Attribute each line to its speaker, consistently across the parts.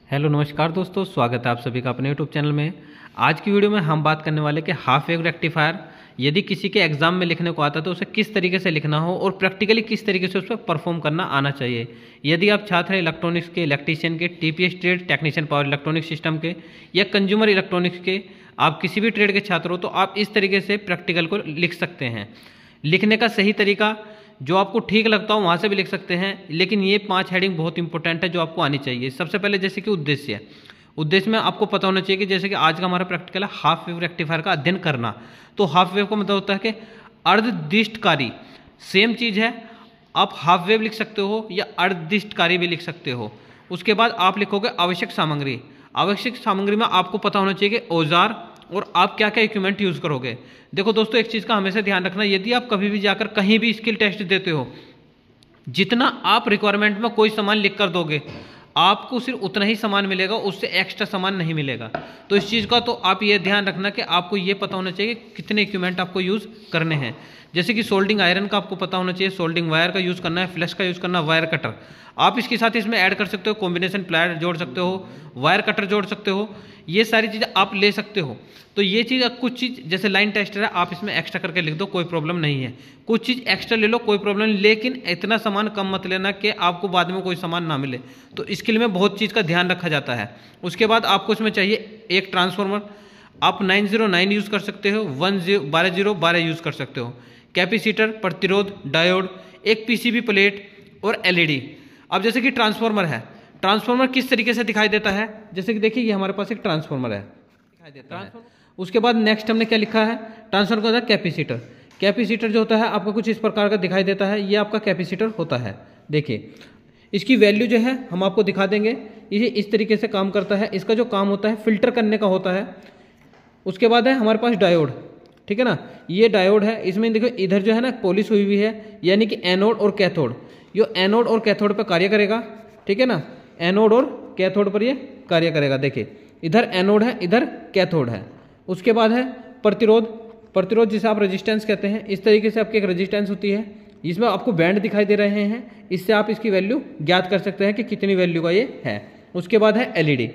Speaker 1: Hello नमस्कार दोस्तों, स्वागत है आप सभी का अपने यूट्यूब चैनल में। आज की वीडियो में हम बात करने वाले कि हाफ वेव रेक्टिफायर यदि किसी के एग्जाम में लिखने को आता है तो उसे किस तरीके से लिखना हो और प्रैक्टिकली किस तरीके से उस पर परफॉर्म करना आना चाहिए। यदि आप छात्र हैं इलेक्ट्रॉनिक्स के, इलेक्ट्रीशियन के, TPS trade technician power electronic system के या कंज्यूमर इलेक्ट्रॉनिक्स के, आप किसी भी ट्रेड के छात्र हो तो आप इस तरीके से प्रैक्टिकल को लिख सकते हैं। लिखने का सही तरीका जो आपको ठीक लगता हो वहाँ से भी लिख सकते हैं, लेकिन ये 5 हेडिंग बहुत इंपॉर्टेंट है जो आपको आनी चाहिए। सबसे पहले जैसे कि उद्देश्य में आपको पता होना चाहिए कि जैसे कि आज का हमारा प्रैक्टिकल है हाफ वेव रेक्टिफायर का अध्ययन करना। तो हाफ वेव का मतलब होता है कि अर्धदिष्टकारी। सेम चीज़ है, आप हाफ वेव लिख सकते हो या अर्धदिष्टकारी भी लिख सकते हो। उसके बाद आप लिखोगे आवश्यक सामग्री। आवश्यक सामग्री में आपको पता होना चाहिए कि औजार और आप क्या क्या इक्विपमेंट यूज़ करोगे। देखो दोस्तों, एक चीज़ का हमेशा ध्यान रखना, यदि आप कभी भी जाकर कहीं भी स्किल टेस्ट देते हो, जितना आप रिक्वायरमेंट में कोई सामान लिख कर दोगे आपको सिर्फ उतना ही सामान मिलेगा, उससे एक्स्ट्रा सामान नहीं मिलेगा। तो इस चीज़ का तो आप ये ध्यान रखना कि आपको ये पता होना चाहिए कि कितने इक्विपमेंट आपको यूज़ करने हैं। जैसे कि सोल्डिंग आयरन का आपको पता होना चाहिए, सोल्डिंग वायर का यूज़ करना है, फ्लैश का यूज़ करना है, वायर कटर। आप इसके साथ इसमें ऐड कर सकते हो, कॉम्बिनेशन प्लायर जोड़ सकते हो, वायर कटर जोड़ सकते हो, ये सारी चीज़ें आप ले सकते हो। तो ये चीज़ कुछ चीज़ जैसे लाइन टेस्टर है, आप इसमें एक्स्ट्रा करके लिख दो, कोई प्रॉब्लम नहीं है। कुछ चीज़ एक्स्ट्रा ले लो, कोई प्रॉब्लम नहीं, लेकिन इतना सामान कम मत लेना कि आपको बाद में कोई सामान ना मिले। तो स्किल में बहुत चीज़ का ध्यान रखा जाता है। उसके बाद आपको इसमें चाहिए एक ट्रांसफार्मर। आप 909 यूज़ कर सकते हो, 12012 यूज़ कर सकते हो, कैपेसिटर, प्रतिरोध, डायोड, एक पीसीबी प्लेट और एलईडी। अब जैसे कि ट्रांसफार्मर है, ट्रांसफार्मर किस तरीके से दिखाई देता है, जैसे कि देखिए ये हमारे पास एक ट्रांसफार्मर है, दिखाई देता है। उसके बाद नेक्स्ट हमने क्या लिखा है, ट्रांसफार्मर का होता है कैपेसिटर। कैपेसिटर जो होता है आपको कुछ इस प्रकार का दिखाई देता है, ये आपका कैपेसिटर होता है। देखिए इसकी वैल्यू जो है हम आपको दिखा देंगे, ये इस तरीके से काम करता है। इसका जो काम होता है फिल्टर करने का होता है। उसके बाद है हमारे पास डायोड, ठीक है ना, ये डायोड है। इसमें देखो इधर जो है ना पॉलिश हुई हुई है, यानी कि एनोड और कैथोड। ये एनोड और कैथोड पर कार्य करेगा, ठीक है ना, एनोड और कैथोड पर ये कार्य करेगा। देखिए इधर एनोड है, इधर कैथोड है। उसके बाद है प्रतिरोध। प्रतिरोध जिसे आप रेजिस्टेंस कहते हैं, इस तरीके से आपकी एक रेजिस्टेंस होती है, इसमें आपको बैंड दिखाई दे रहे हैं, इससे आप इसकी वैल्यू ज्ञात कर सकते हैं कि कितनी वैल्यू का ये है। उसके बाद है एलईडी।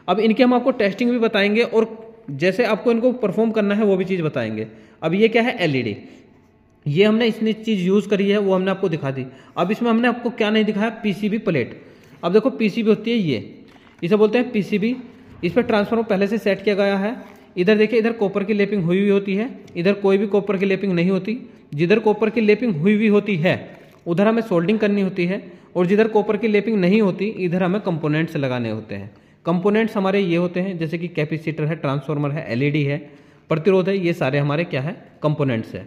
Speaker 1: अब इनकी हम आपको टेस्टिंग भी बताएंगे और जैसे आपको इनको परफॉर्म करना है वो भी चीज़ बताएंगे। अब ये क्या है, एलईडी। ये हमने इसने चीज़ यूज़ करी है, वो हमने आपको दिखा दी। अब इसमें हमने आपको क्या नहीं दिखाया, पीसीबी प्लेट। अब देखो पीसीबी होती है ये, इसे बोलते हैं पीसीबी। इस पर ट्रांसफार्मर पहले से सेट किया गया है। इधर देखिए, इधर कॉपर की लेपिंग हुई हुई होती है, इधर कोई भी कॉपर की लेपिंग नहीं होती। जिधर कॉपर की लेपिंग हुई हुई होती है उधर हमें सोल्डिंग करनी होती है, और जिधर कॉपर की लेपिंग नहीं होती इधर हमें कंपोनेंट्स लगाने होते हैं। कंपोनेंट्स हमारे ये होते हैं, जैसे कि कैपेसिटर है, ट्रांसफार्मर है, एलईडी है, प्रतिरोध है, ये सारे हमारे क्या है, कंपोनेंट्स है।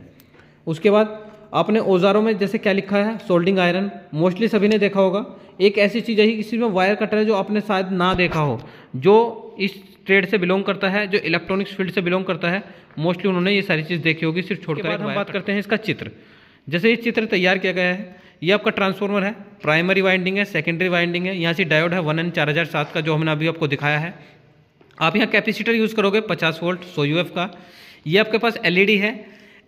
Speaker 1: उसके बाद आपने औजारों में जैसे क्या लिखा है, सोल्डिंग आयरन, मोस्टली सभी ने देखा होगा। एक ऐसी चीज़ है इसी में वायर कटर है जो आपने शायद ना देखा हो, जो इस ट्रेड से बिलोंग करता है, जो इलेक्ट्रॉनिक्स फील्ड से बिलोंग करता है, मोस्टली उन्होंने ये सारी चीज़ देखी होगी, सिर्फ छोड़कर। बाद हम बात करते हैं इसका चित्र। जैसे ये चित्र तैयार किया गया है, ये आपका ट्रांसफार्मर है, प्राइमरी वाइंडिंग है, सेकेंडरी वाइंडिंग है, यहाँ से डायोड है 1N4007 का, जो हमने अभी आपको दिखाया है। आप यहाँ कैपेसिटर यूज़ करोगे 50 वोल्ट 100 UF का। ये आपके पास एलईडी है।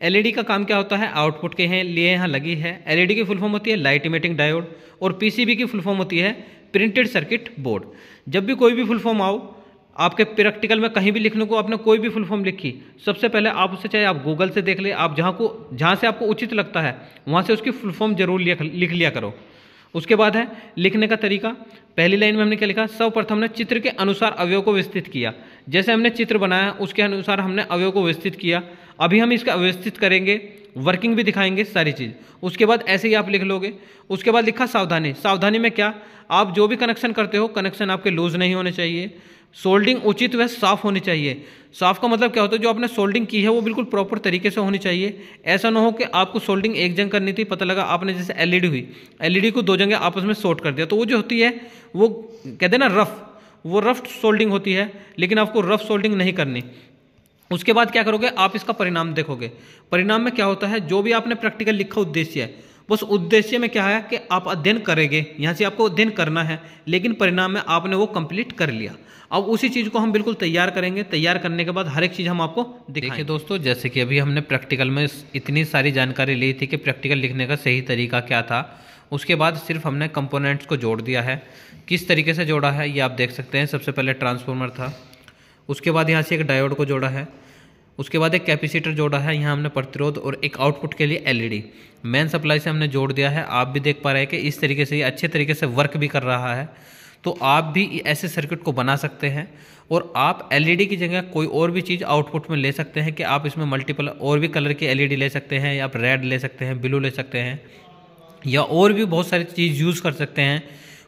Speaker 1: एलईडी का काम क्या होता है, आउटपुट के लिए यहाँ लगी है। एलईडी की फुल फॉर्म होती है लाइट इमिटिंग डायोड, और पीसीबी की फुल फॉर्म होती है प्रिंटेड सर्किट बोर्ड। जब भी कोई भी फुल फॉर्म आओ आपके प्रैक्टिकल में, कहीं भी लिखने को आपने कोई भी फुल फॉर्म लिखी, सबसे पहले आप उससे, चाहे आप गूगल से देख ले, आप जहाँ से आपको उचित लगता है वहाँ से उसकी फुल फॉर्म जरूर लिख लिया करो। उसके बाद है लिखने का तरीका। पहली लाइन में हमने क्या लिखा, सर्वप्रथम हमने चित्र के अनुसार अवयव को व्यवस्थित किया। जैसे हमने चित्र बनाया उसके अनुसार हमने अवयव को व्यवस्थित किया। अभी हम इसका व्यवस्थित करेंगे, वर्किंग भी दिखाएंगे, सारी चीज़। उसके बाद ऐसे ही आप लिख लोगे। उसके बाद लिखा सावधानी। सावधानी में क्या, आप जो भी कनेक्शन करते हो कनेक्शन आपके लूज नहीं होने चाहिए, सोल्डिंग उचित व साफ होनी चाहिए। साफ का मतलब क्या होता है, जो आपने सोल्डिंग की है वो बिल्कुल प्रॉपर तरीके से होनी चाहिए। ऐसा ना हो कि आपको सोल्डिंग एक जगह करनी थी, पता लगा आपने जैसे एलईडी हुई, एलईडी को 2 जगह आपस में शॉर्ट कर दिया, तो वो जो होती है वो कहते हैं ना रफ, वो रफ सोल्डिंग होती है, लेकिन आपको रफ सोल्डिंग नहीं करनी। उसके बाद क्या करोगे, आप इसका परिणाम देखोगे। परिणाम में क्या होता है, जो भी आपने प्रैक्टिकल लिखा उद्देश्य है, बस उद्देश्य में क्या है कि आप अध्ययन करेंगे, यहाँ से आपको अध्ययन करना है, लेकिन परिणाम में आपने वो कंप्लीट कर लिया। अब उसी चीज़ को हम बिल्कुल तैयार करेंगे। तैयार करने के बाद हर एक चीज़ हम आपको दिखाएंगे। देखिए दोस्तों, जैसे कि अभी हमने प्रैक्टिकल में इतनी सारी जानकारी ली थी कि प्रैक्टिकल लिखने का सही तरीका क्या था, उसके बाद सिर्फ हमने कंपोनेंट्स को जोड़ दिया है। किस तरीके से जोड़ा है ये आप देख सकते हैं। सबसे पहले ट्रांसफार्मर था, उसके बाद यहाँ से एक डायोड को जोड़ा है, उसके बाद एक कैपेसिटर जोड़ा है, यहाँ हमने प्रतिरोध और एक आउटपुट के लिए एलईडी मेन सप्लाई से हमने जोड़ दिया है। आप भी देख पा रहे हैं कि इस तरीके से ये अच्छे तरीके से वर्क भी कर रहा है। तो आप भी ऐसे सर्किट को बना सकते हैं और आप एलईडी की जगह कोई और भी चीज़ आउटपुट में ले सकते हैं कि आप इसमें मल्टीपल और भी कलर की एलईडी ले सकते हैं, या आप रेड ले सकते हैं, ब्लू ले सकते हैं, या और भी बहुत सारी चीज़ यूज़ कर सकते हैं।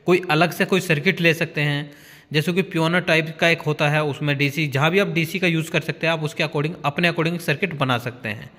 Speaker 1: कोई अलग से कोई सर्किट ले सकते हैं, जैसे कि प्योनर टाइप का एक होता है, उसमें डीसी, जहाँ भी आप डीसी का यूज़ कर सकते हैं, आप उसके अकॉर्डिंग अपने अकॉर्डिंग सर्किट बना सकते हैं।